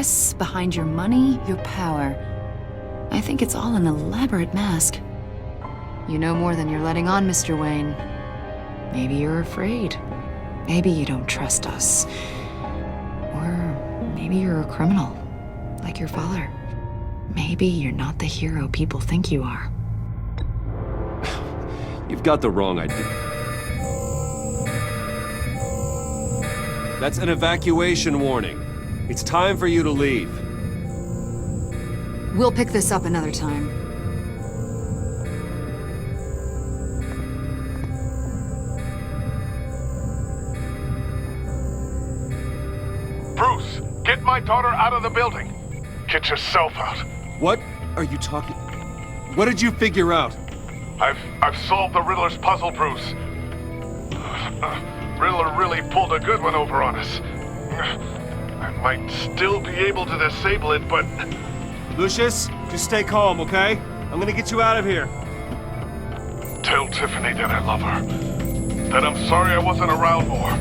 success, behind your money, your power. I think it's all an elaborate mask. You know more than you're letting on, Mr. Wayne. Maybe you're afraid. Maybe you don't trust us. Or maybe you're a criminal, like your father. Maybe you're not the hero people think you are. You've got the wrong idea. That's an evacuation warning. It's time for you to leave. We'll pick this up another time. Bruce, get my daughter out of the building. Get yourself out. What are you talking? What did you figure out? I've solved the Riddler's puzzle, Bruce. Riddler really pulled a good one over on us. I might still be able to disable it, but... Lucius, just stay calm, okay? I'm gonna get you out of here. Tell Tiffany that I love her. That I'm sorry I wasn't around more.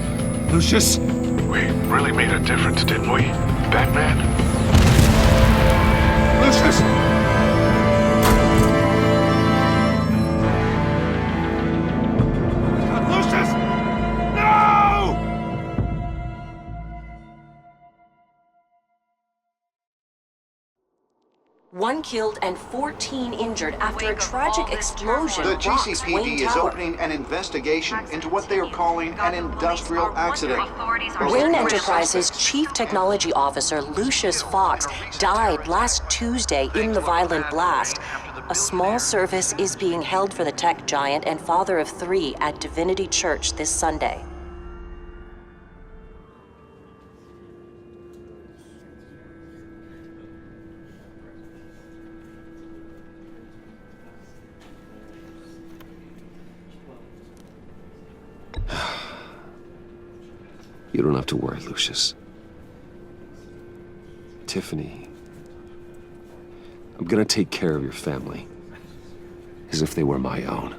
Lucius? We really made a difference, didn't we, Batman? Lucius! Lucius! No! One killed and 14 injured after a tragic explosion. The rocks GCPD Wayne is Tower. opening an investigation into what they are calling an industrial accident. Wayne Enterprises' Chief Technology Officer, Lucius Fox, died last Tuesday in the violent blast. A small service is being held for the tech giant and father of 3 at Divinity Church this Sunday. You don't have to worry, Lucius. Tiffany, I'm gonna take care of your family, as if they were my own.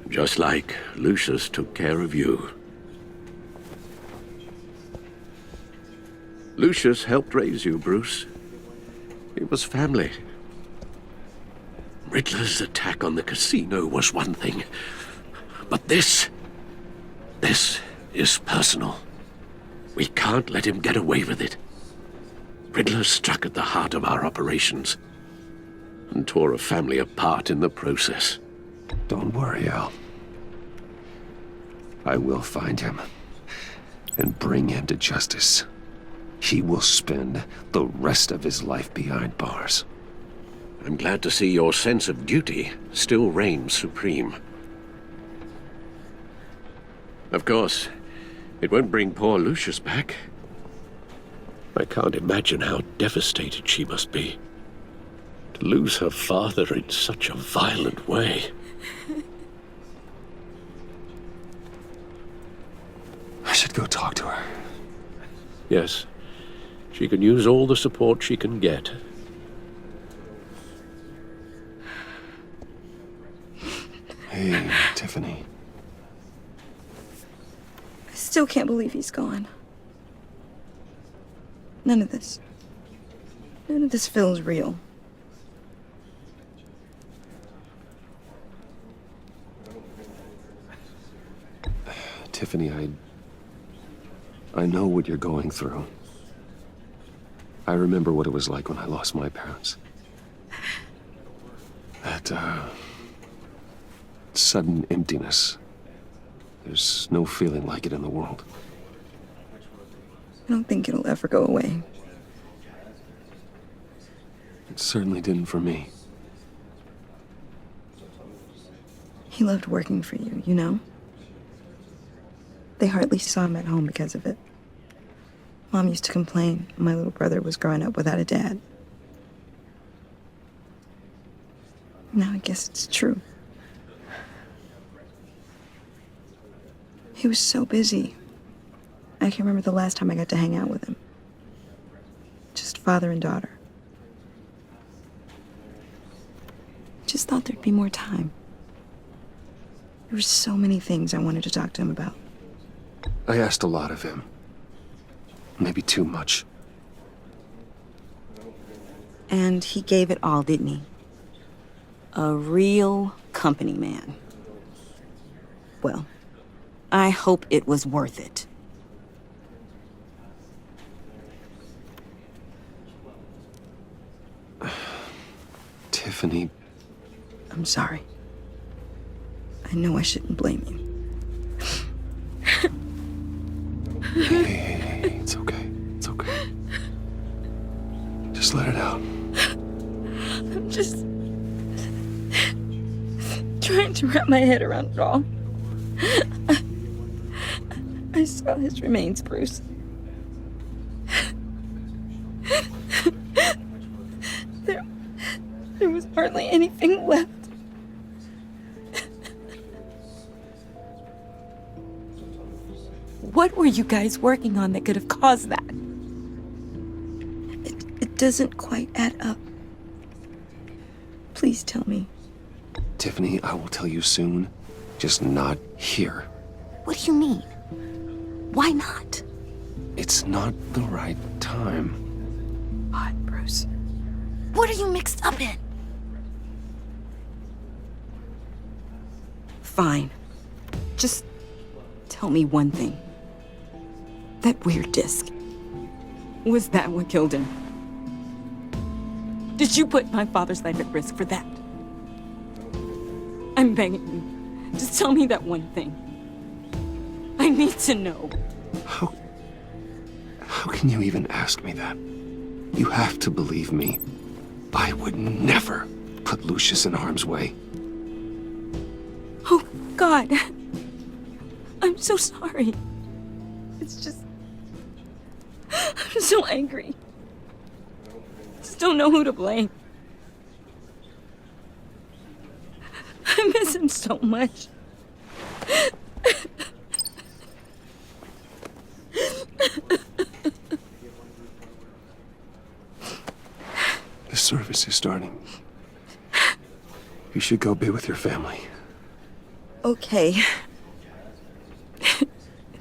Just like Lucius took care of you. Lucius helped raise you, Bruce. It was family. Riddler's attack on the casino was one thing, but this is personal. We can't let him get away with it. Riddler struck at the heart of our operations and tore a family apart in the process. Don't worry, Al. I will find him and bring him to justice. He will spend the rest of his life behind bars. I'm glad to see your sense of duty still reigns supreme. Of course, it won't bring poor Lucius back. I can't imagine how devastated she must be. To lose her father in such a violent way. I should go talk to her. Yes, she can use all the support she can get. Hey, Tiffany. I still can't believe he's gone. None of this feels real. Tiffany, I know what you're going through. I remember what it was like when I lost my parents. That, sudden emptiness. There's no feeling like it in the world. I don't think it'll ever go away. It certainly didn't for me. He loved working for you, you know? They hardly saw him at home because of it. Mom used to complain my little brother was growing up without a dad. Now I guess it's true. He was so busy. I can't remember the last time I got to hang out with him. Just father and daughter. Just thought there'd be more time. There were so many things I wanted to talk to him about. I asked a lot of him. Maybe too much. And he gave it all, didn't he? A real company man. Well, I hope it was worth it. Tiffany, I'm sorry. I know I shouldn't blame you. hey, it's okay. It's okay. Just let it out. I'm just trying to wrap my head around it all. I saw his remains, Bruce. There was hardly anything left. What were you guys working on that could have caused that? It doesn't quite add up. Please tell me. Tiffany, I will tell you soon. Just not here. What do you mean? Why not? It's not the right time. What, Bruce? What are you mixed up in? Fine. Just tell me one thing. That weird disc. Was that what killed him? Did you put my father's life at risk for that? I'm begging you. Just tell me that one thing. I need to know. How can you even ask me that? You have to believe me. I would never put Lucius in harm's way. Oh, God. I'm so sorry. It's just... I'm so angry. Just don't know who to blame. I miss him so much. The service is starting. You should go be with your family. Okay.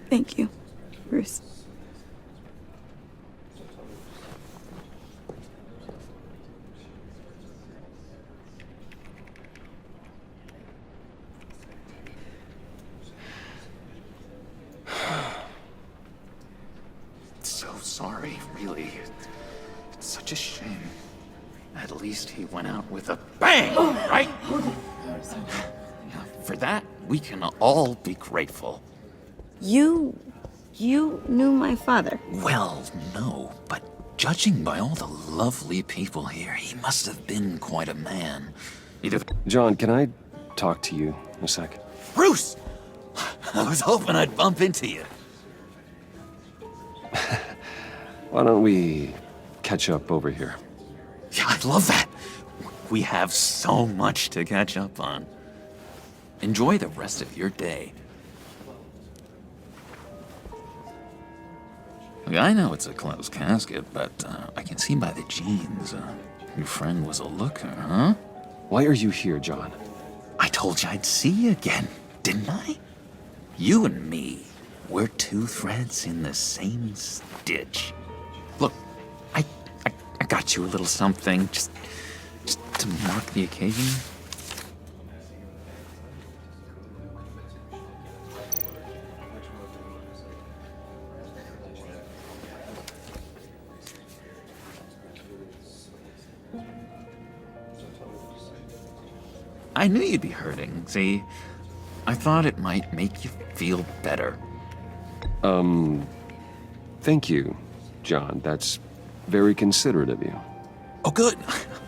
Thank you, Bruce. So sorry, really. It's such a shame. At least he went out with a bang, right? For that, we can all be grateful. You knew my father. Well, no, but judging by all the lovely people here, he must have been quite a man. John, can I talk to you a sec? Bruce! I was hoping I'd bump into you. Why don't we catch up over here? Yeah, I love that. We have so much to catch up on. Enjoy the rest of your day. Look, I know it's a closed casket, but I can see by the jeans, your friend was a looker, huh? Why are you here, John? I told you I'd see you again, didn't I? You and me, we're two threads in the same stitch. Look, I got you a little something, just to mark the occasion. I knew you'd be hurting, see? I thought it might make you feel better. Thank you, John. That's very considerate of you. Oh, good.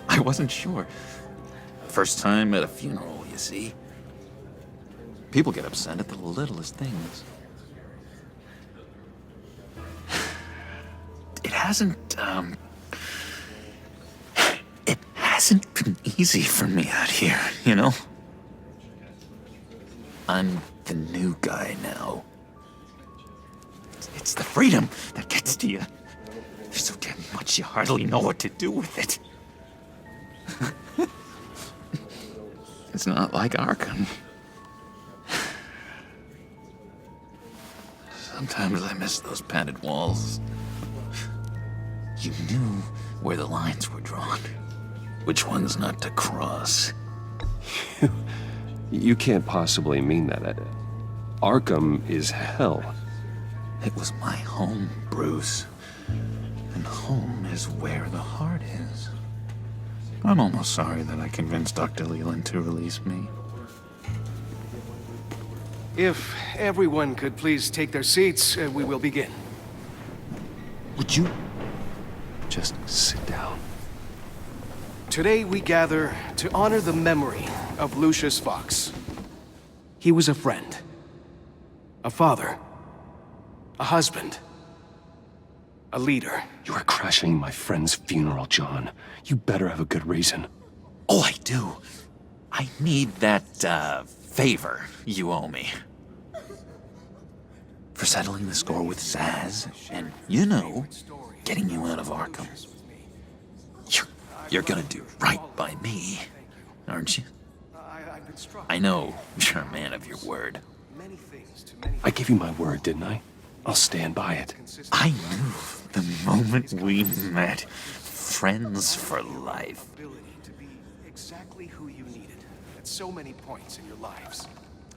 I wasn't sure. First time at a funeral, you see. People get upset at the littlest things. It hasn't been easy for me out here, you know? I'm the new guy now. It's the freedom that gets to you. There's so damn much you hardly know what to do with it. It's not like Arkham. Sometimes I miss those padded walls. You knew where the lines were drawn. Which ones not to cross. You can't possibly mean that. Arkham is hell. It was my home, Bruce. And home is where the heart is. I'm almost sorry that I convinced Dr. Leland to release me. If everyone could please take their seats, we will begin. Would you just sit down? Today we gather to honor the memory of Lucius Fox. He was a friend, a father, a husband, a leader. You are crashing my friend's funeral, John. You better have a good reason. Oh, I do. I need that, favor you owe me. For settling the score with Zaz, and, you know, getting you out of Arkham. You're gonna do right by me, aren't you? I know you're a man of your word. I gave you my word, didn't I? I'll stand by it. I knew the moment we met. Friends for life. To be exactly who you needed at so many points in your lives.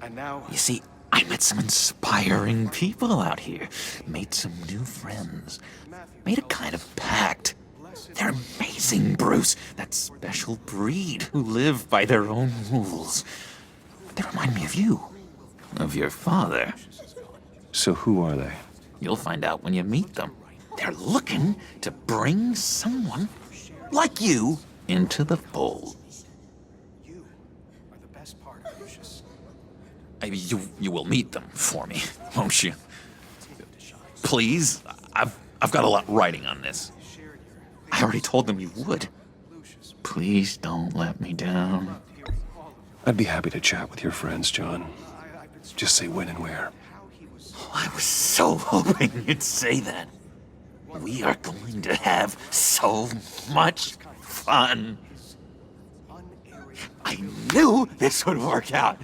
And now, You see, I met some inspiring people out here. Made some new friends. Made a kind of pact. They're amazing, Bruce. That special breed who live by their own rules. They remind me of you. Of your father. So who are they? You'll find out when you meet them. They're looking to bring someone like you into the fold. you are the best part of Lucius. You will meet them for me, won't you? Please, I've got a lot riding on this. I already told them you would. Please don't let me down. I'd be happy to chat with your friends, John. Just say when and where. I was so hoping you'd say that. We are going to have so much fun. I knew this would work out.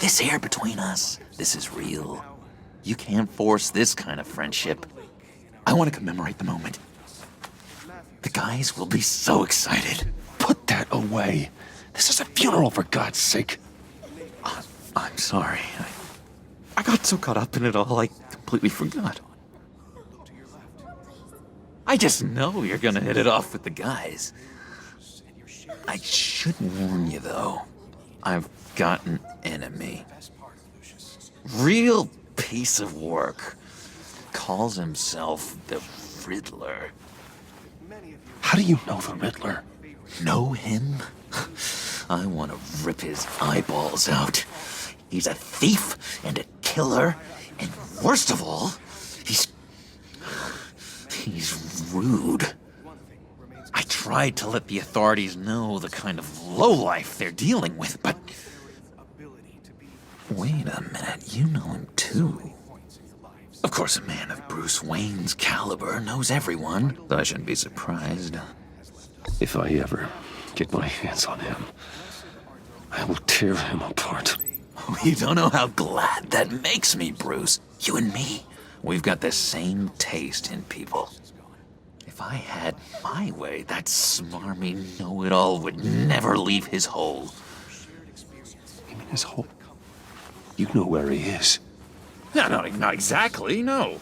This air between us, this is real. You can't force this kind of friendship. I want to commemorate the moment. The guys will be so excited. Put that away. This is a funeral, for God's sake. I'm sorry. I got so caught up in it all, I completely forgot. I just know you're gonna hit it off with the guys. I should warn you, though. I've got an enemy. Real piece of work. Calls himself the Riddler. How do you know the Riddler? Know him? I want to rip his eyeballs out. He's a thief and a killer, and worst of all, he's rude. I tried to let the authorities know the kind of lowlife they're dealing with, but... Wait a minute, you know him too. Of course, a man of Bruce Wayne's caliber knows everyone, so I shouldn't be surprised. If I ever get my hands on him, I will tear him apart. You don't know how glad that makes me, Bruce. You and me, we've got the same taste in people. If I had my way, that smarmy know-it-all would never leave his hole. You mean his hole? You know where he is. No, not exactly, no.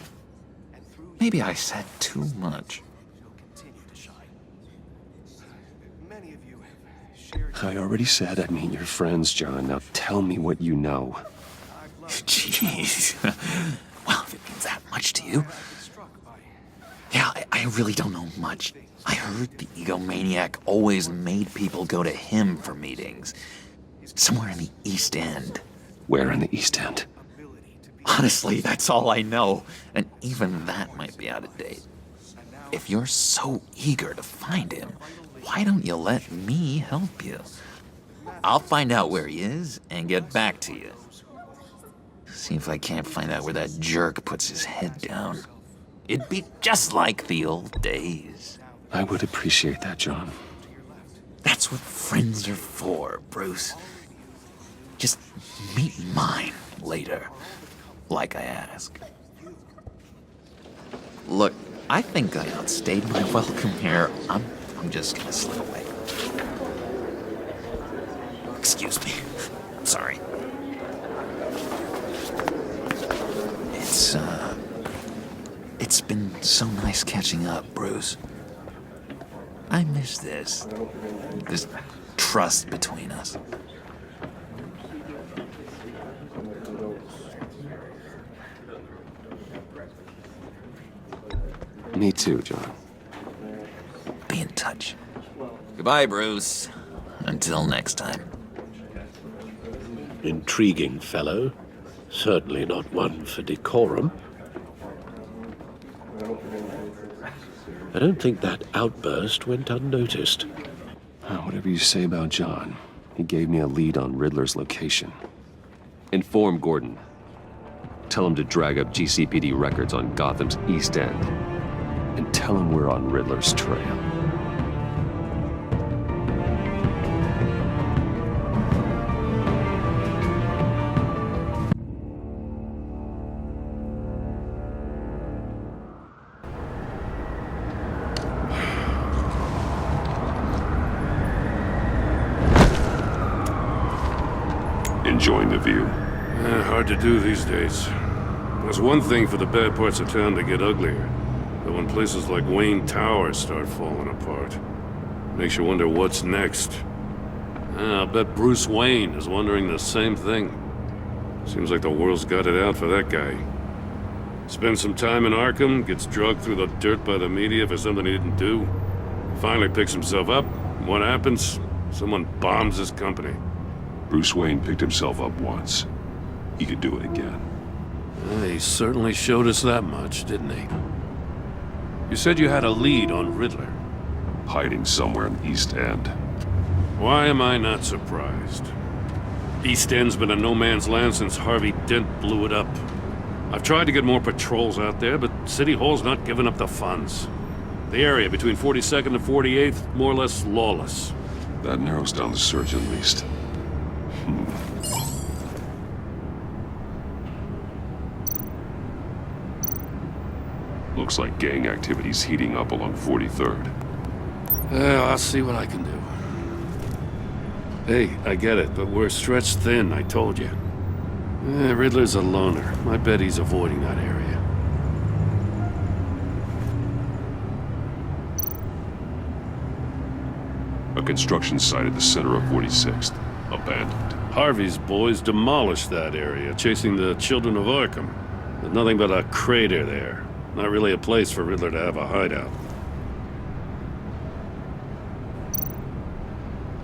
Maybe I said too much. I already said I'd meet your friends, John. Now tell me what you know. Jeez. Well, if it means that much to you. Yeah, I really don't know much. I heard the egomaniac always made people go to him for meetings. Somewhere in the East End. Where in the East End? Honestly, that's all I know. And even that might be out of date. If you're so eager to find him, why don't you let me help you? I'll find out where he is and get back to you. See if I can't find out where that jerk puts his head down. It'd be just like the old days. I would appreciate that, John. That's what friends are for, Bruce. Just meet mine later, like I asked. Look, I think I outstayed my welcome here. I'm just gonna slip away. Excuse me. Sorry. It's been so nice catching up, Bruce. I miss this trust between us. Me too, John. Be in touch. Goodbye, Bruce. Until next time. Intriguing fellow. Certainly not one for decorum. I don't think that outburst went unnoticed. Whatever you say about John, he gave me a lead on Riddler's location. Inform Gordon. Tell him to drag up GCPD records on Gotham's East End. And tell him we're on Riddler's trail. Enjoying the view? Hard to do these days. There's one thing for the bad parts of town to get uglier. But when places like Wayne Tower start falling apart, makes you wonder what's next. I'll bet Bruce Wayne is wondering the same thing. Seems like the world's got it out for that guy. Spends some time in Arkham, gets dragged through the dirt by the media for something he didn't do. Finally picks himself up. What happens? Someone bombs his company. Bruce Wayne picked himself up once. He could do it again. He certainly showed us that much, didn't he? You said you had a lead on Riddler. Hiding somewhere in the East End. Why am I not surprised? East End's been a no-man's land since Harvey Dent blew it up. I've tried to get more patrols out there, but City Hall's not giving up the funds. The area between 42nd and 48th, more or less lawless. That narrows down the search at least. Looks like gang activity's heating up along 43rd. I'll see what I can do. Hey, I get it, but we're stretched thin, I told you. Riddler's a loner. I bet he's avoiding that area. A construction site at the center of 46th. Abandoned. Harvey's boys demolished that area, chasing the children of Arkham. There's nothing but a crater there. Not really a place for Riddler to have a hideout.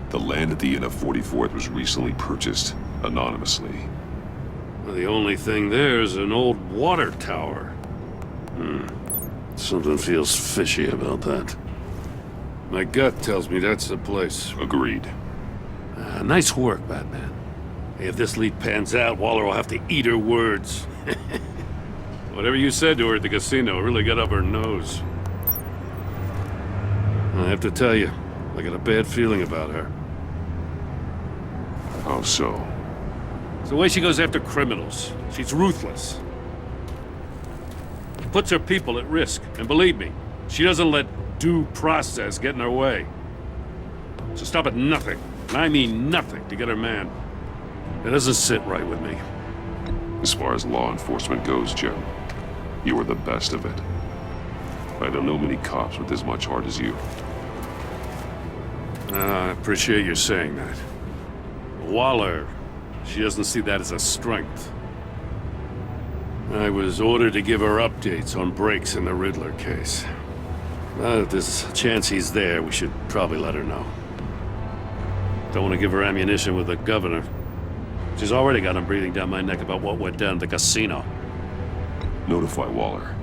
The land at the end of 44th was recently purchased, anonymously. Well, the only thing there is an old water tower. Something feels fishy about that. My gut tells me that's the place. Agreed. Nice work, Batman. Hey, if this lead pans out, Waller will have to eat her words. Whatever you said to her at the casino really got up her nose. I have to tell you, I got a bad feeling about her. How so? It's the way she goes after criminals. She's ruthless. Puts her people at risk. And believe me, she doesn't let due process get in her way. She'll stop at nothing, and I mean nothing, to get her man. It doesn't sit right with me. As far as law enforcement goes, Jim, you are the best of it. I don't know many cops with as much heart as you. I appreciate you saying that. Waller, she doesn't see that as a strength. I was ordered to give her updates on breaks in the Riddler case. If there's a chance he's there, we should probably let her know. Don't want to give her ammunition with the governor. She's already got him breathing down my neck about what went down at the casino. Notify Waller.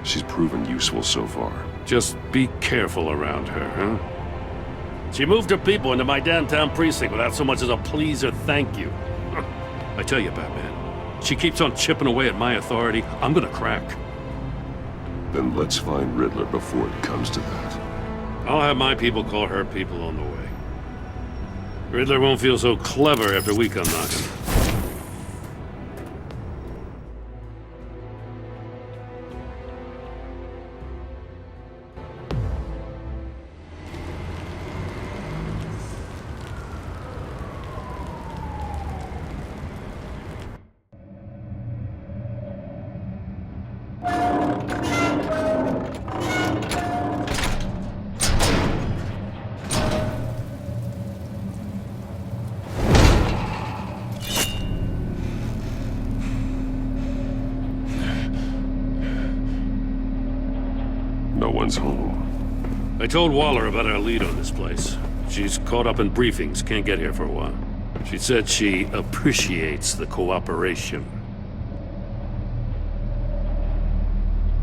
She's proven useful so far. Just be careful around her, huh? She moved her people into my downtown precinct without so much as a please or thank you. I tell you, Batman, she keeps on chipping away at my authority, I'm gonna crack. Then let's find Riddler before it comes to that. I'll have my people call her people on the way. Riddler won't feel so clever after we come knocking. No one's home. I told Waller about our lead on this place. She's caught up in briefings, can't get here for a while. She said she appreciates the cooperation.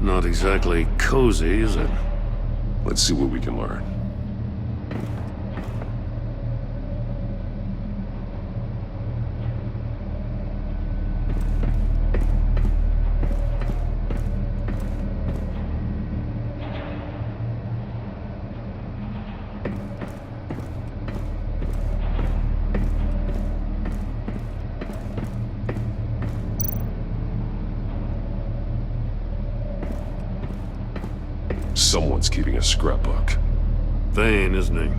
Not exactly cozy, is it? Let's see what we can learn. Someone's keeping a scrapbook. Vane, isn't he?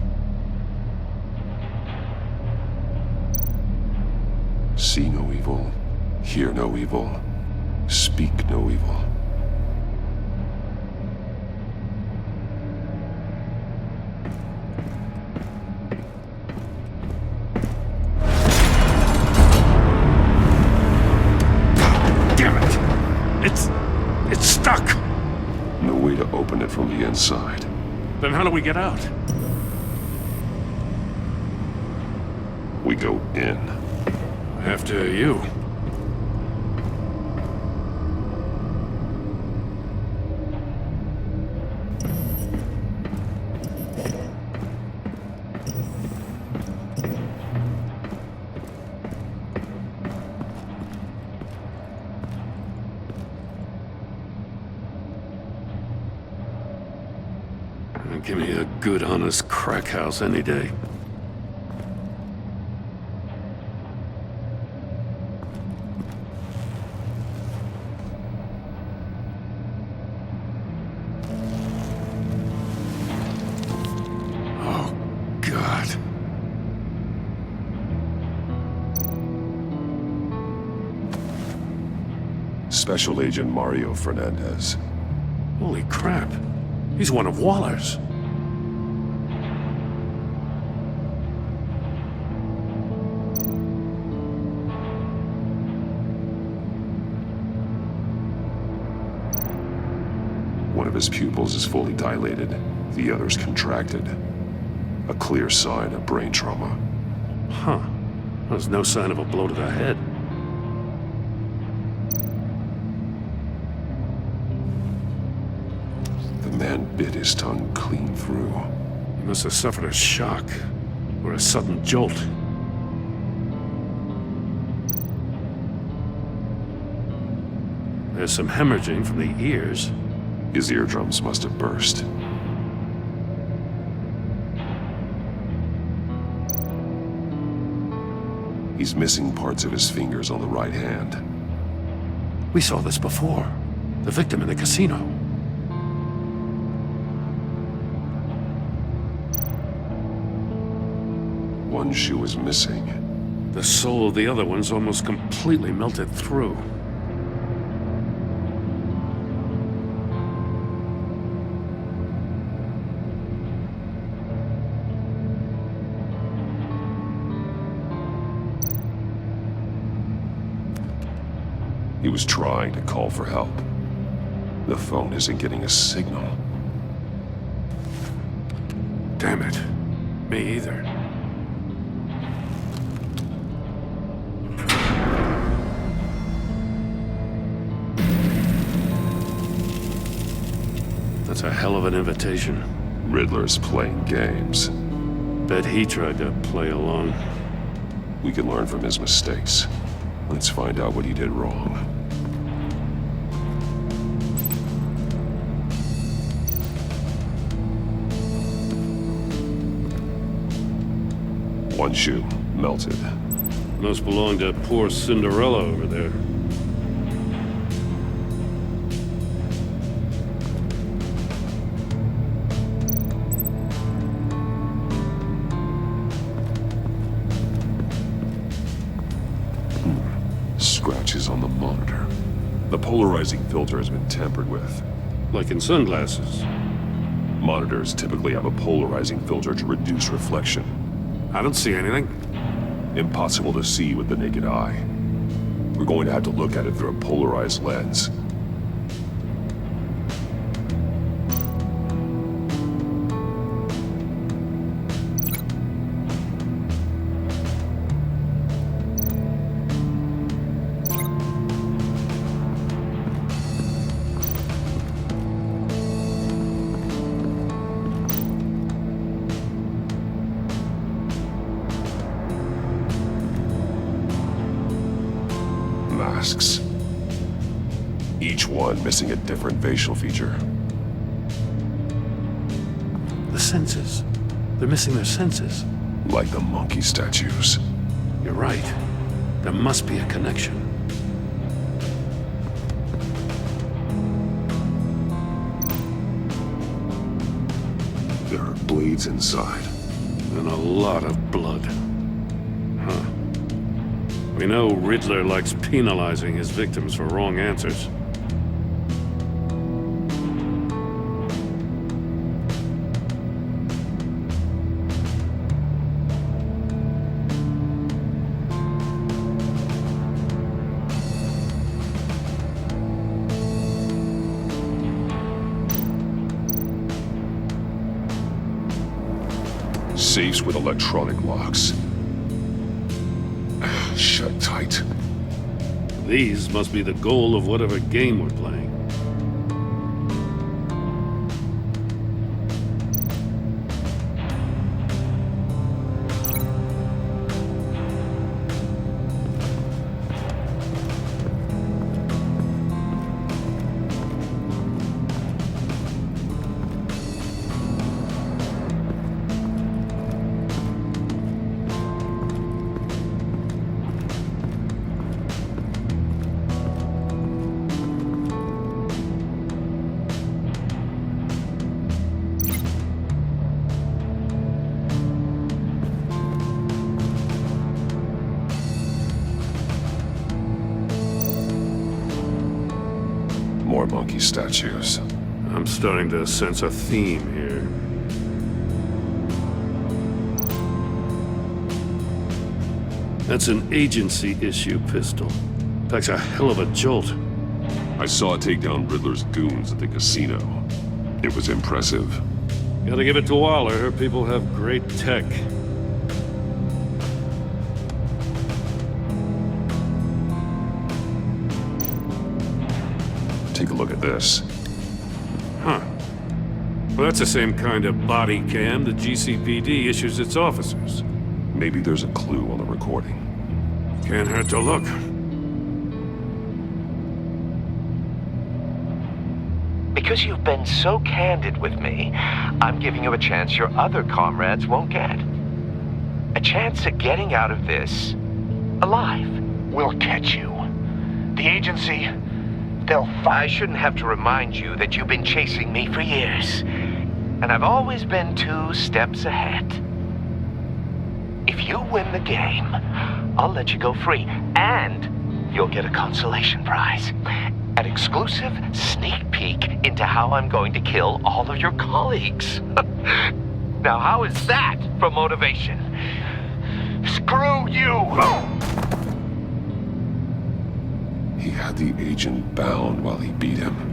See no evil, hear no evil, speak no evil. Damn it! It's stuck! No way to open it from the inside. Then how do we get out? We go in. After you. Give me a good, honest crack house any day. Oh, God. Special Agent Mario Fernandez. Holy crap. He's one of Waller's. One of his pupils is fully dilated, the other's contracted. A clear sign of brain trauma. Huh. There's no sign of a blow to the head. The man bit his tongue clean through. He must have suffered a shock, or a sudden jolt. There's some hemorrhaging from the ears. His eardrums must have burst. He's missing parts of his fingers on the right hand. We saw this before. The victim in the casino. One shoe is missing. The sole of the other one's almost completely melted through. He was trying to call for help. The phone isn't getting a signal. Damn it. Me either. That's a hell of an invitation. Riddler's playing games. Bet he tried to play along. We can learn from his mistakes. Let's find out what he did wrong. One shoe, melted. Must belong to poor Cinderella over there. Scratches on the monitor. The polarizing filter has been tampered with. Like in sunglasses. Monitors typically have a polarizing filter to reduce reflection. I don't see anything. Impossible to see with the naked eye. We're going to have to look at it through a polarized lens. Masks. Each one missing a different facial feature. The senses. They're missing their senses. Like the monkey statues. You're right. There must be a connection. There are blades inside. And a lot of blood. Huh. We know Riddler likes penalizing his victims for wrong answers. Safes with electronic locks. Shut tight. These must be the goal of whatever game we're playing. More monkey statues. I'm starting to sense a theme here. That's an agency issue pistol. Packs a hell of a jolt. I saw it take down Riddler's goons at the casino. It was impressive. Gotta give it to Waller. Her people have great tech. Take a look at this. Huh. Well, that's the same kind of body cam the GCPD issues its officers. Maybe there's a clue on the recording. Can't hurt to look. Because you've been so candid with me, I'm giving you a chance your other comrades won't get. A chance at getting out of this alive. We'll catch you. The agency, they'll I find... shouldn't have to remind you that you've been chasing me for years. And I've always been 2 steps ahead. If you win the game, I'll let you go free. And you'll get a consolation prize. An exclusive sneak peek into how I'm going to kill all of your colleagues. Now, how is that for motivation? Screw you! He had the agent bound while he beat him.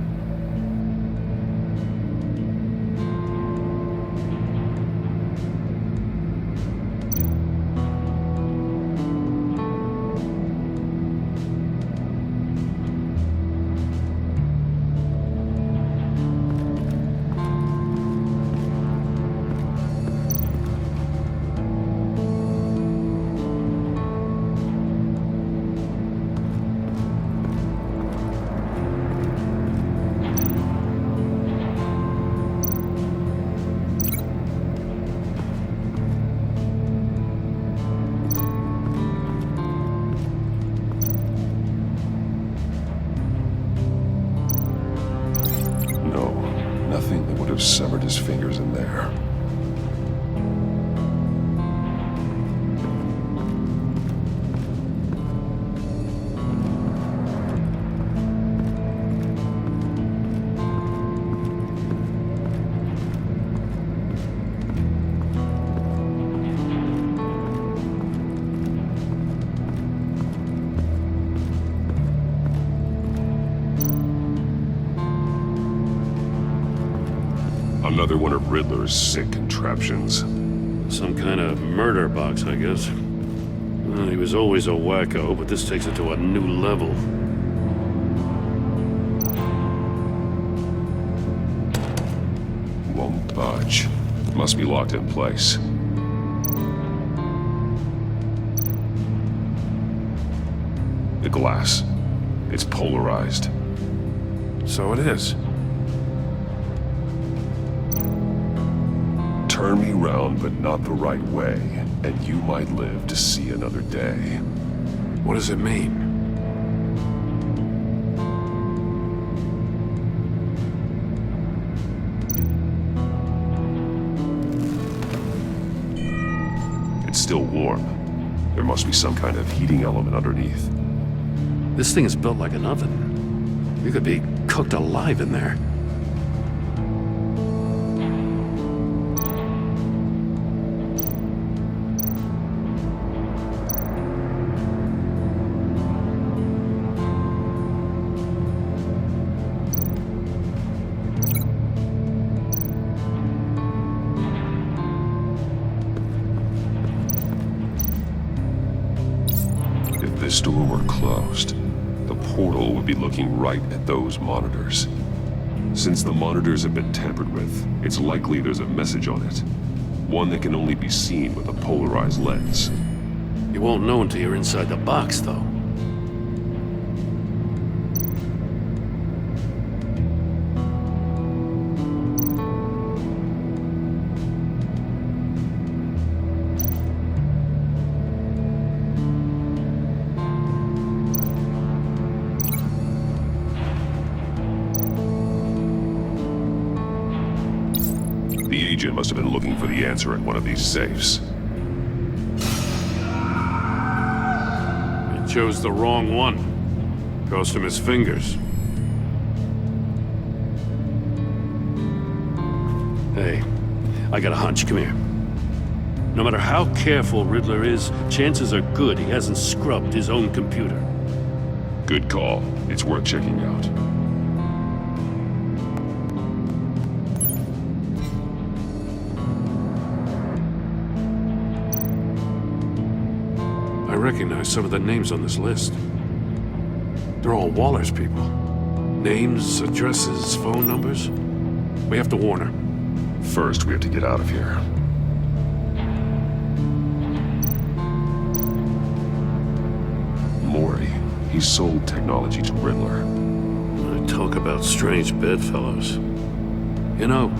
Nothing that would have severed his fingers in there. Another one of Riddler's sick contraptions. Some kind of murder box, I guess. Well, he was always a wacko, but this takes it to a new level. Won't budge. Must be locked in place. The glass. It's polarized. So it is. Turn me round, but not the right way, and you might live to see another day. What does it mean? It's still warm. There must be some kind of heating element underneath. This thing is built like an oven. You could be cooked alive in there. If this door were closed, the portal would be looking right at those monitors. Since the monitors have been tampered with, it's likely there's a message on it. One that can only be seen with a polarized lens. You won't know until you're inside the box, though. The agent must have been looking for the answer in one of these safes. He chose the wrong one. Cost him his fingers. Hey, I got a hunch. Come here. No matter how careful Riddler is, chances are good he hasn't scrubbed his own computer. Good call. It's worth checking out. I recognize some of the names on this list. They're all Waller's people. Names, addresses, phone numbers. We have to warn her. First, we have to get out of here. Maury. He sold technology to Riddler. Talk about strange bedfellows. You know,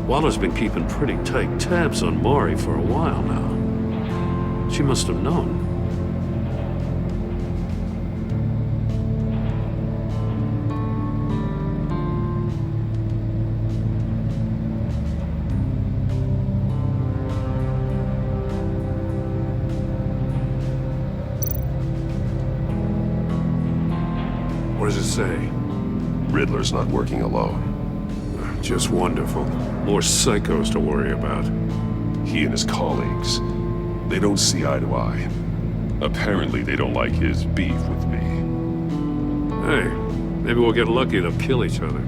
Waller's been keeping pretty tight tabs on Maury for a while now. She must have known. What does it say? Riddler's not working alone. Just wonderful. More psychos to worry about. He and his colleagues, they don't see eye to eye. Apparently, they don't like his beef with me. Hey, maybe we'll get lucky to kill each other.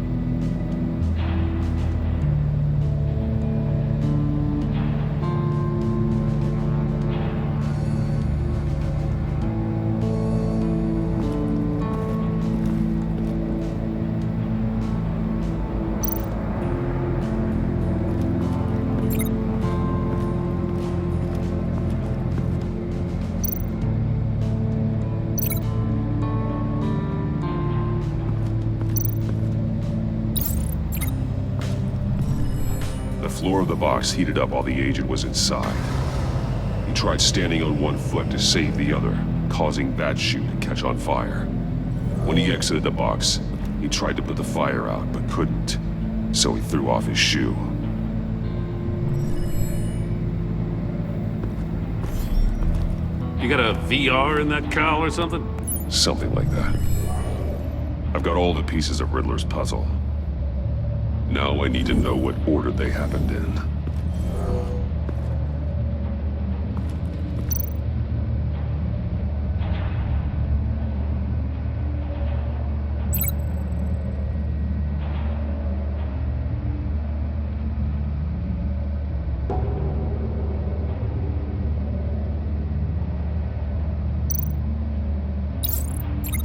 The floor of the box heated up while the agent was inside. He tried standing on one foot to save the other, causing that shoe to catch on fire. When he exited the box, he tried to put the fire out, but couldn't, so he threw off his shoe. You got a VR in that cowl or something? Something like that. I've got all the pieces of Riddler's puzzle. Now I need to know what order they happened in.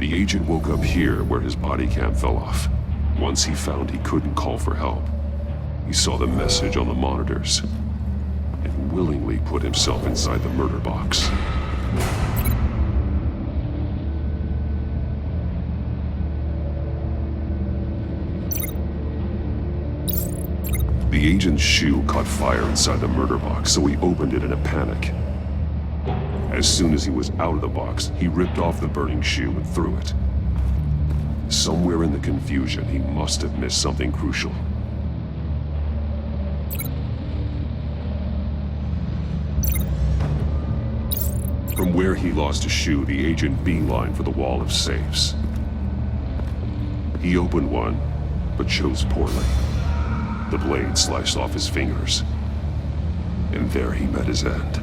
The agent woke up here where his body cam fell off. Once he found he couldn't call for help, he saw the message on the monitors and willingly put himself inside the murder box. The agent's shoe caught fire inside the murder box, so he opened it in a panic. As soon as he was out of the box, he ripped off the burning shoe and threw it. Somewhere in the confusion, he must have missed something crucial. From where he lost a shoe, the agent beelined for the wall of safes. He opened one, but chose poorly. The blade sliced off his fingers, and there he met his end.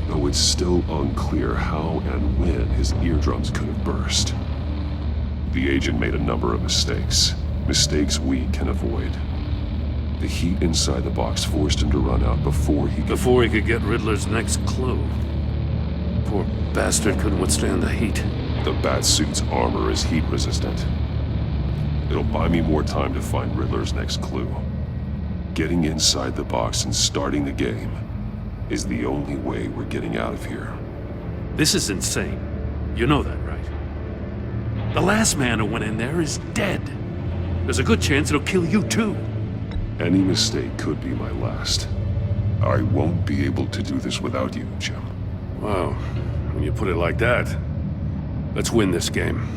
Though it's still unclear how and when his eardrums could have burst. The agent made a number of mistakes we can avoid. The heat inside the box forced him to run out before he could get Riddler's next clue. Poor bastard couldn't withstand the heat. The Batsuit's armor is heat resistant. It'll buy me more time to find Riddler's next clue. Getting inside the box and starting the game is the only way we're getting out of here. This is insane. You know that, right? The last man who went in there is dead. There's a good chance it'll kill you too. Any mistake could be my last. I won't be able to do this without you, Jim. Wow, when you put it like that, let's win this game.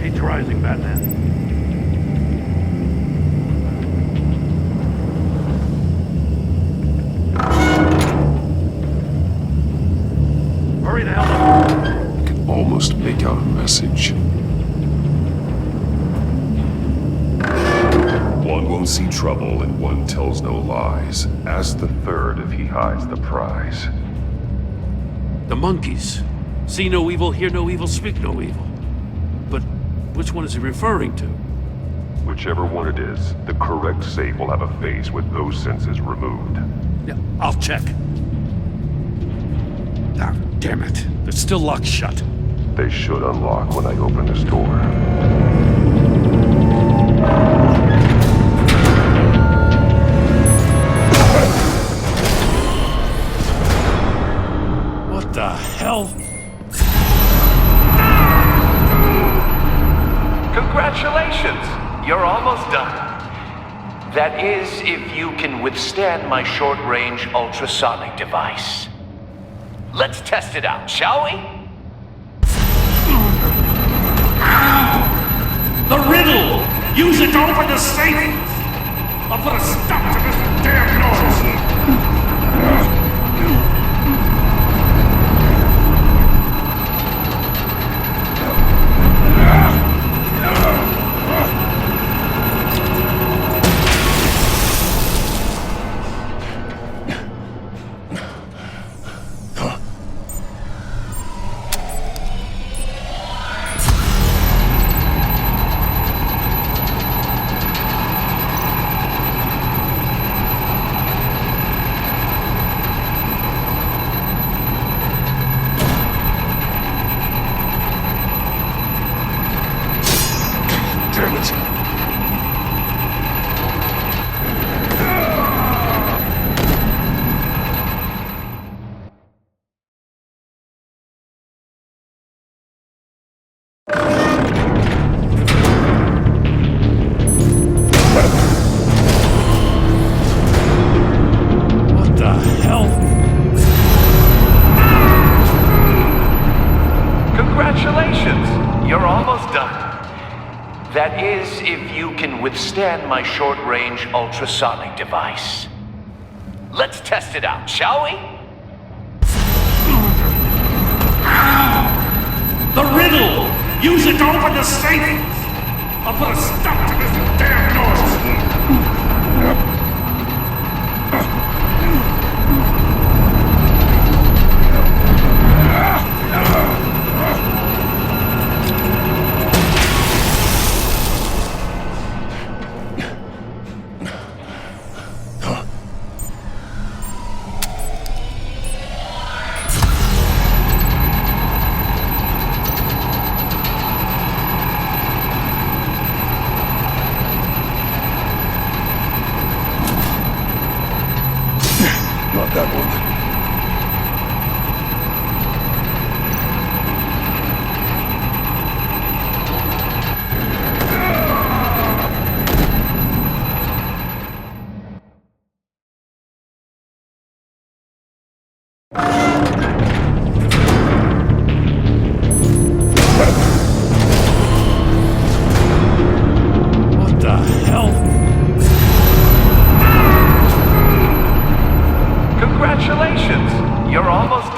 Heat's rising, Batman. Hurry the hell up. I can almost make out a message. One won't see trouble and one tells no lies. Ask the third if he hides the prize. The monkeys. See no evil, hear no evil, speak no evil. But which one is he referring to? Whichever one it is, the correct safe will have a face with those senses removed. Yeah, I'll check. Ah, damn it. They're still locked shut. They should unlock when I open this door. What the hell? Congratulations! You're almost done. That is, if you can withstand my short-range ultrasonic device. Let's test it out, shall we? The riddle! Use it to open the safe! I'll put a stop to this damn noise! That is, if you can withstand my short-range ultrasonic device. Let's test it out, shall we? The riddle! Use it to open the safe! I'll put a stop to this damn noise!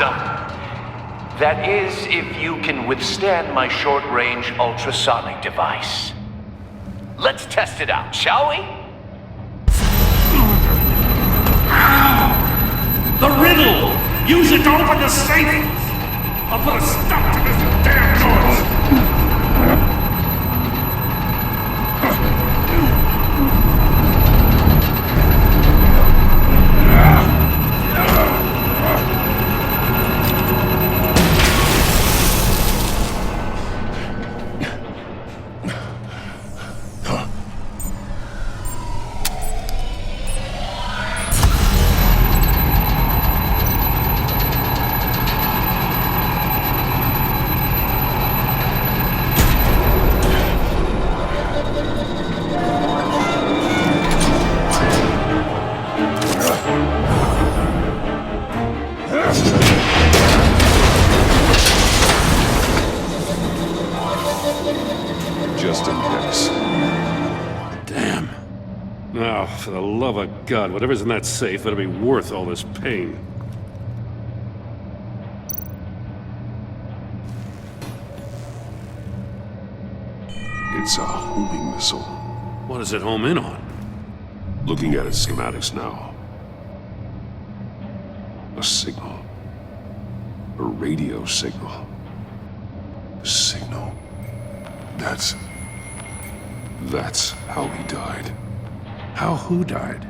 Awesome. That is, if you can withstand my short-range ultrasonic device. Let's test it out, shall we? The riddle! Use it to open the safe! I'll put a stop to this damn noise! Just in case. Damn. Now, for the love of God, whatever's in that safe better be worth all this pain. It's a homing missile. What does it home in on? Looking at its schematics now. A signal. A radio signal. A signal. That's how he died. How who died?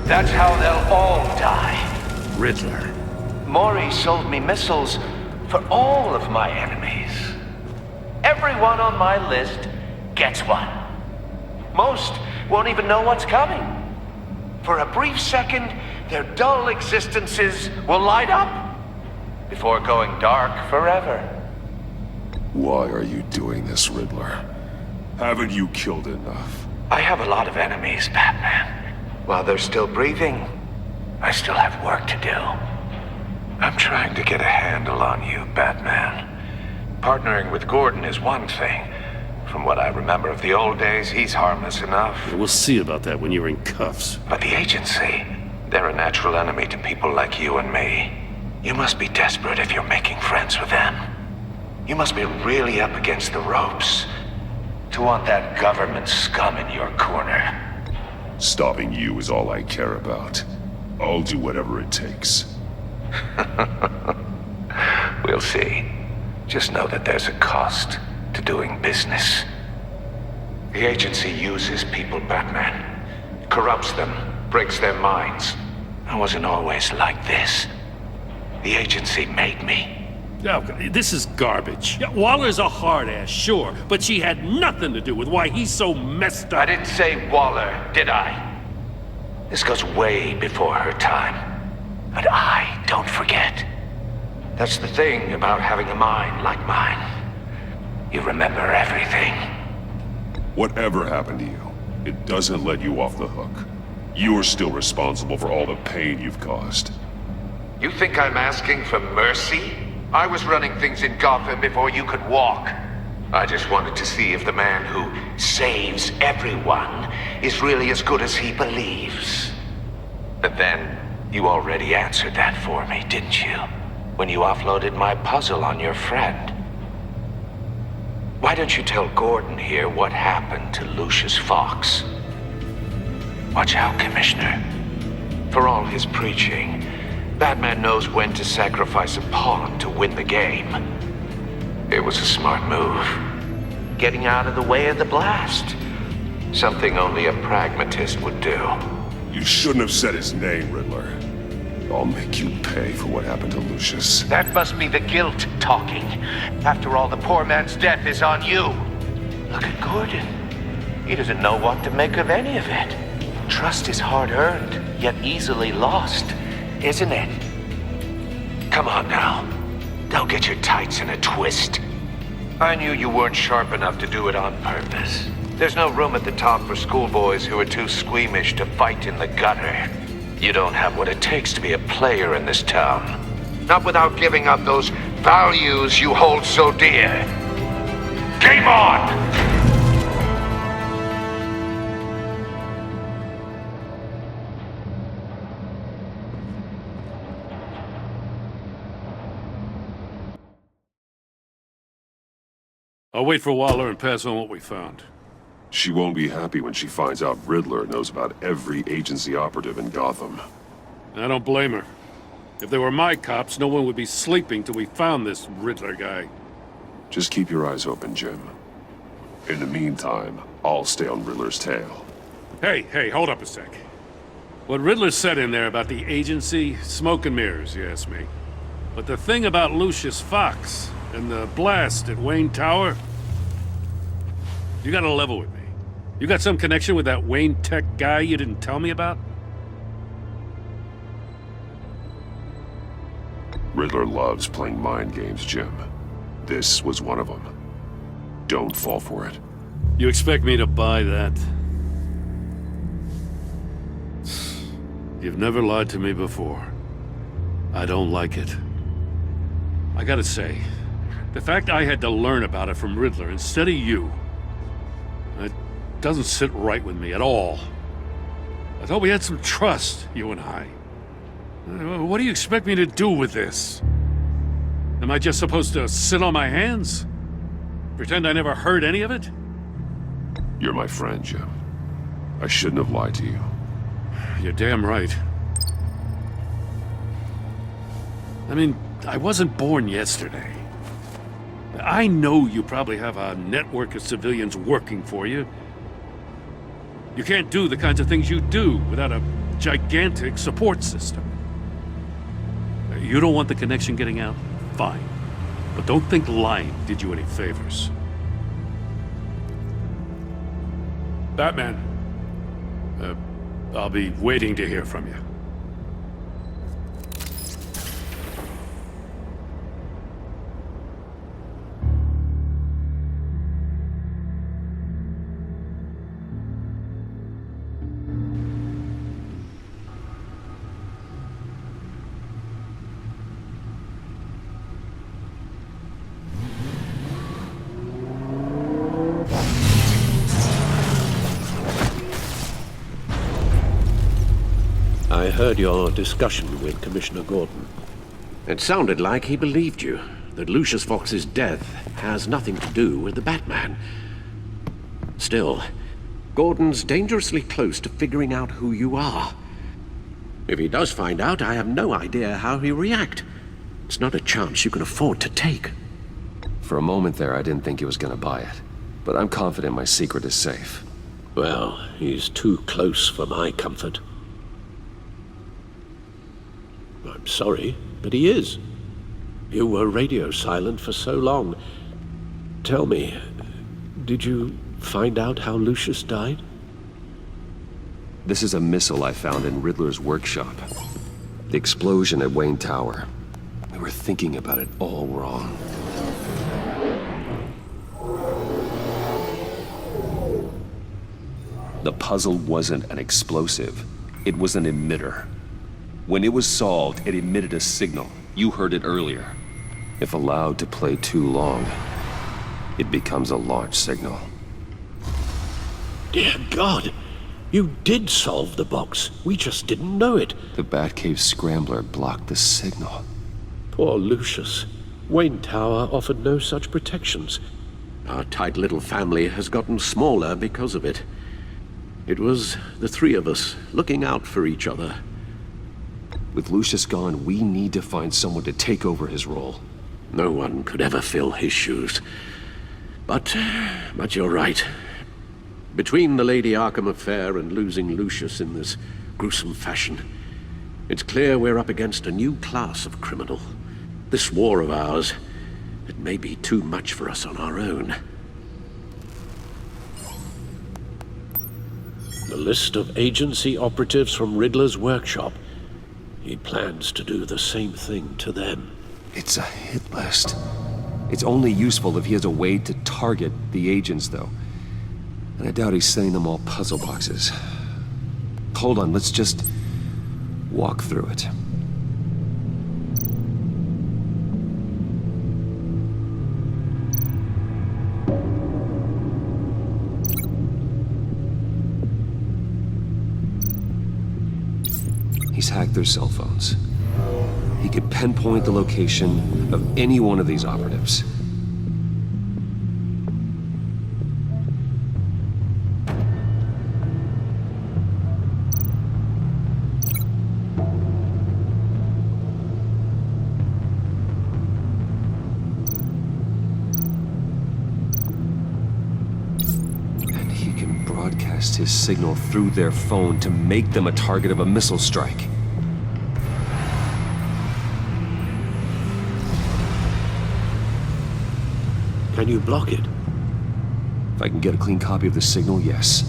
That's how they'll all die. Riddler. Maury sold me missiles for all of my enemies. Everyone on my list gets one. Most won't even know what's coming. For a brief second, their dull existences will light up before going dark forever. Why are you doing this, Riddler? Haven't you killed enough? I have a lot of enemies, Batman. While they're still breathing, I still have work to do. I'm trying to get a handle on you, Batman. Partnering with Gordon is one thing. From what I remember of the old days, he's harmless enough. We'll see about that when you're in cuffs. But the agency, they're a natural enemy to people like you and me. You must be desperate if you're making friends with them. You must be really up against the ropes to want that government scum in your corner. Stopping you is all I care about. I'll do whatever it takes. We'll see. Just know that there's a cost to doing business. The agency uses people, Batman. Corrupts them, breaks their minds. I wasn't always like this. The agency made me. Oh, this is garbage. Yeah, Waller's a hard-ass, sure, but she had nothing to do with why he's so messed up. I didn't say Waller, did I? This goes way before her time. And I don't forget. That's the thing about having a mind like mine. You remember everything. Whatever happened to you, it doesn't let you off the hook. You're still responsible for all the pain you've caused. You think I'm asking for mercy? I was running things in Gotham before you could walk. I just wanted to see if the man who saves everyone is really as good as he believes. But then, you already answered that for me, didn't you? When you offloaded my puzzle on your friend. Why don't you tell Gordon here what happened to Lucius Fox? Watch out, Commissioner. For all his preaching, Batman knows when to sacrifice a pawn to win the game. It was a smart move. Getting out of the way of the blast. Something only a pragmatist would do. You shouldn't have said his name, Riddler. I'll make you pay for what happened to Lucius. That must be the guilt talking. After all, the poor man's death is on you. Look at Gordon. He doesn't know what to make of any of it. Trust is hard-earned, yet easily lost, isn't it? Come on now. Don't get your tights in a twist. I knew you weren't sharp enough to do it on purpose. There's no room at the top for schoolboys who are too squeamish to fight in the gutter. You don't have what it takes to be a player in this town. Not without giving up those values you hold so dear. Game on! I'll wait for Waller and pass on what we found. She won't be happy when she finds out Riddler knows about every agency operative in Gotham. I don't blame her. If they were my cops, no one would be sleeping till we found this Riddler guy. Just keep your eyes open, Jim. In the meantime, I'll stay on Riddler's tail. Hey, hold up a sec. What Riddler said in there about the agency, smoke and mirrors, you ask me. But the thing about Lucius Fox and the blast at Wayne Tower, you gotta level with me. You got some connection with that Wayne Tech guy you didn't tell me about? Riddler loves playing mind games, Jim. This was one of them. Don't fall for it. You expect me to buy that? You've never lied to me before. I don't like it. I gotta say, the fact I had to learn about it from Riddler instead of you, it doesn't sit right with me at all. I thought we had some trust, you and I. What do you expect me to do with this? Am I just supposed to sit on my hands? Pretend I never heard any of it? You're my friend, Jim. I shouldn't have lied to you. You're damn right. I mean, I wasn't born yesterday. I know you probably have a network of civilians working for you. You can't do the kinds of things you do without a gigantic support system. You don't want the connection getting out? Fine. But don't think lying did you any favors. Batman. I'll be waiting to hear from you. I heard your discussion with Commissioner Gordon. It sounded like he believed you, that Lucius Fox's death has nothing to do with the Batman. Still, Gordon's dangerously close to figuring out who you are. If he does find out, I have no idea how he'll react. It's not a chance you can afford to take. For a moment there, I didn't think he was gonna buy it. But I'm confident my secret is safe. Well, he's too close for my comfort. I'm sorry, but he is. You were radio silent for so long. Tell me, did you find out how Lucius died? This is a missile I found in Riddler's workshop. The explosion at Wayne Tower. We were thinking about it all wrong. The puzzle wasn't an explosive. It was an emitter. When it was solved, it emitted a signal. You heard it earlier. If allowed to play too long, it becomes a launch signal. Dear God! You did solve the box. We just didn't know it. The Batcave scrambler blocked the signal. Poor Lucius. Wayne Tower offered no such protections. Our tight little family has gotten smaller because of it. It was the three of us looking out for each other. With Lucius gone, we need to find someone to take over his role. No one could ever fill his shoes. But you're right. Between the Lady Arkham affair and losing Lucius in this gruesome fashion, it's clear we're up against a new class of criminal. This war of ours, it may be too much for us on our own. The list of agency operatives from Riddler's workshop. He plans to do the same thing to them. It's a hit list. It's only useful if he has a way to target the agents, though. And I doubt he's sending them all puzzle boxes. Hold on, let's just walk through it. He's hacked their cell phones. He could pinpoint the location of any one of these operatives. broadcast his signal through their phone to make them a target of a missile strike. Can you block it? If I can get a clean copy of the signal, yes.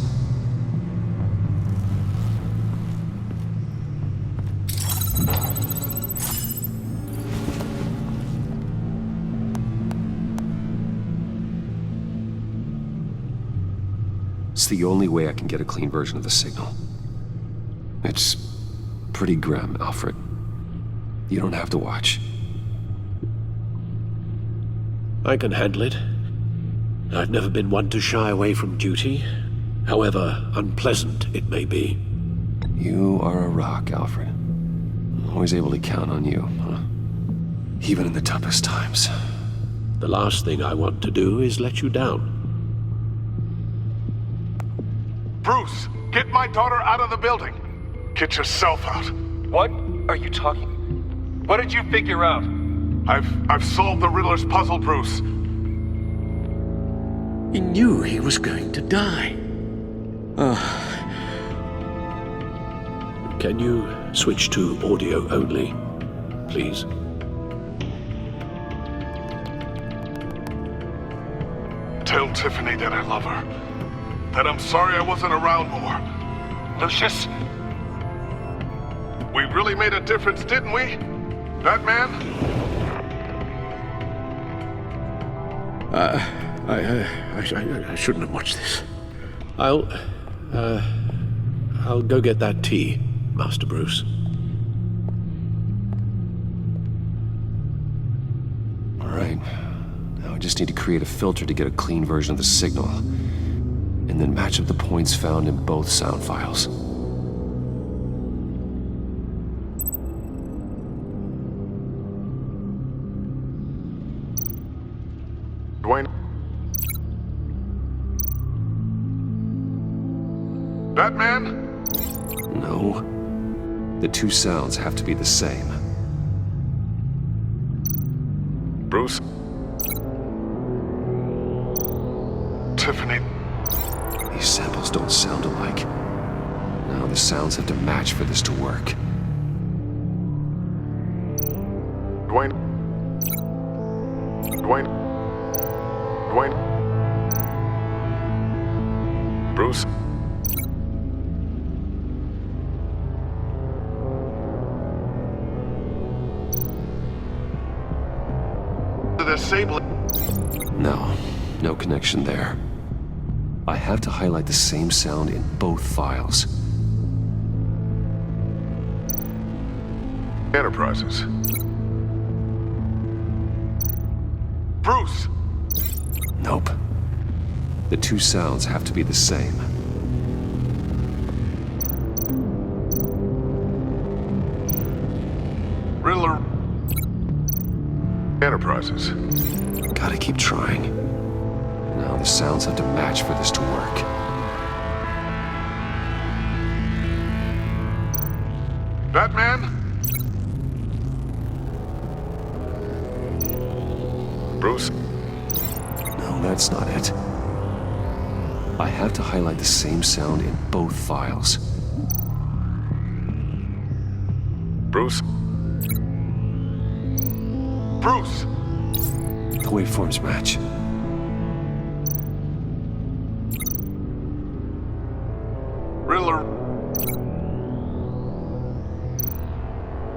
It's the only way I can get a clean version of the signal. It's pretty grim, Alfred. You don't have to watch. I can handle it. I've never been one to shy away from duty, however unpleasant it may be. You are a rock, Alfred. Always able to count on you, huh? Even in the toughest times. The last thing I want to do is let you down. Bruce, get my daughter out of the building. Get yourself out. What are you talking? What did you figure out? I've solved the Riddler's puzzle, Bruce. He knew he was going to die. Can you switch to audio only, please? Tell Tiffany that I love her. That I'm sorry I wasn't around more. Lucius? We really made a difference, didn't we? Batman? I shouldn't have watched this. I'll go get that tea, Master Bruce. All right. Now I just need to create a filter to get a clean version of the signal, and then match up the points found in both sound files. Dwayne? Batman? No. The two sounds have to be the same. Bruce? Tiffany? These samples don't sound alike. Now the sounds have to match for this to work. Dwayne? Dwayne? Dwayne? Bruce? Disable. No, no connection there. I have to highlight the same sound in both files. Enterprises. Bruce! Nope. The two sounds have to be the same. Riddler. Enterprises. Gotta keep trying. Now the sounds have to match for this to work. Batman? Bruce? No, that's not it. I have to highlight the same sound in both files. Bruce? Bruce! The waveforms match. Riddler.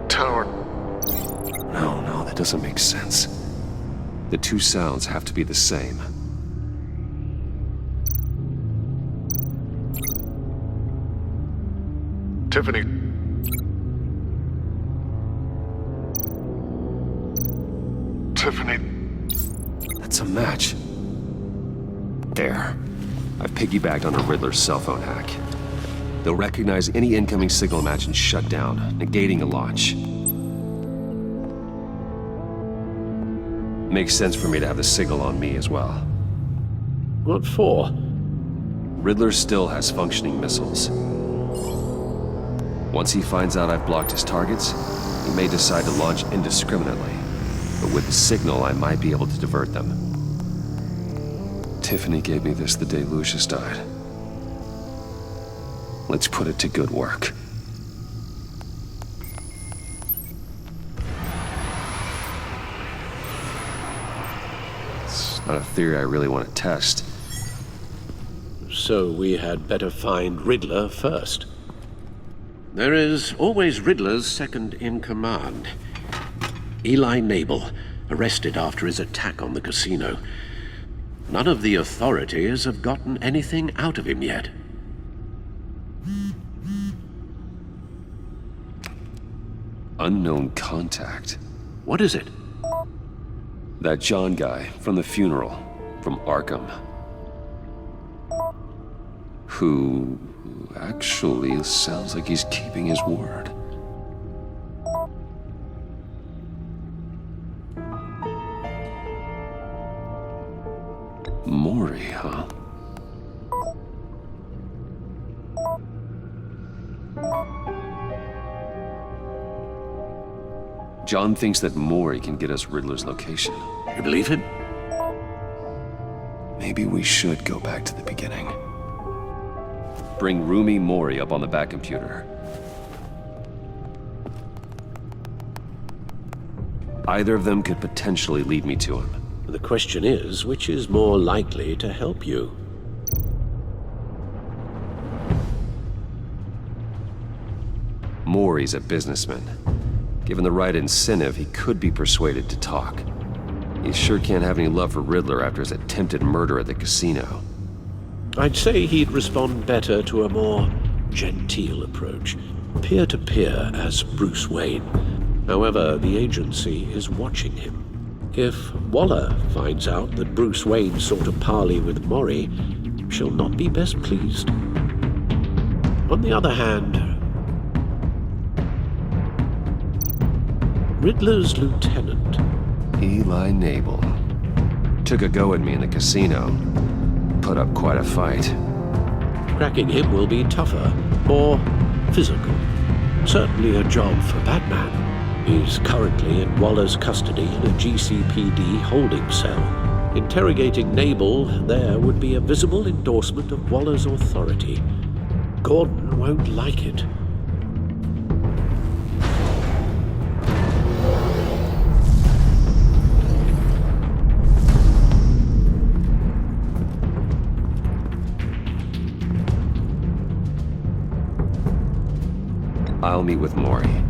Tower. No, that doesn't make sense. The two sounds have to be the same. Tiffany. Tiffany. That's a match. There. I've piggybacked on a Riddler's cell phone hack. They'll recognize any incoming signal match and shut down, negating the launch. Makes sense for me to have the signal on me as well. What for? Riddler still has functioning missiles. Once he finds out I've blocked his targets, he may decide to launch indiscriminately. But with the signal, I might be able to divert them. Tiffany gave me this the day Lucius died. Let's put it to good work. It's not a theory I really want to test. So we had better find Riddler first. There is always Riddler's second in command. Eli Nabel, arrested after his attack on the casino. None of the authorities have gotten anything out of him yet. Unknown contact. What is it? That John guy from the funeral, from Arkham. Who actually sounds like he's keeping his word. Maury, huh? John thinks that Maury can get us Riddler's location. You believe him? Maybe we should go back to the beginning. Bring Rumi Maury up on the back computer. Either of them could potentially lead me to him. The question is, which is more likely to help you? Maury's a businessman. Given the right incentive, he could be persuaded to talk. He sure can't have any love for Riddler after his attempted murder at the casino. I'd say he'd respond better to a more genteel approach, peer-to-peer as Bruce Wayne. However, the agency is watching him. If Waller finds out that Bruce Wayne sought a parley with Maury, she'll not be best pleased. On the other hand, Riddler's lieutenant, Eli Nabel, took a go at me in the casino. Put up quite a fight. Cracking him will be tougher, more physical. Certainly a job for Batman. He's currently in Waller's custody in a GCPD holding cell. Interrogating Nabel there would be a visible endorsement of Waller's authority. Gordon won't like it. I'll meet with Maury.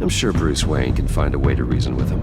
I'm sure Bruce Wayne can find a way to reason with him.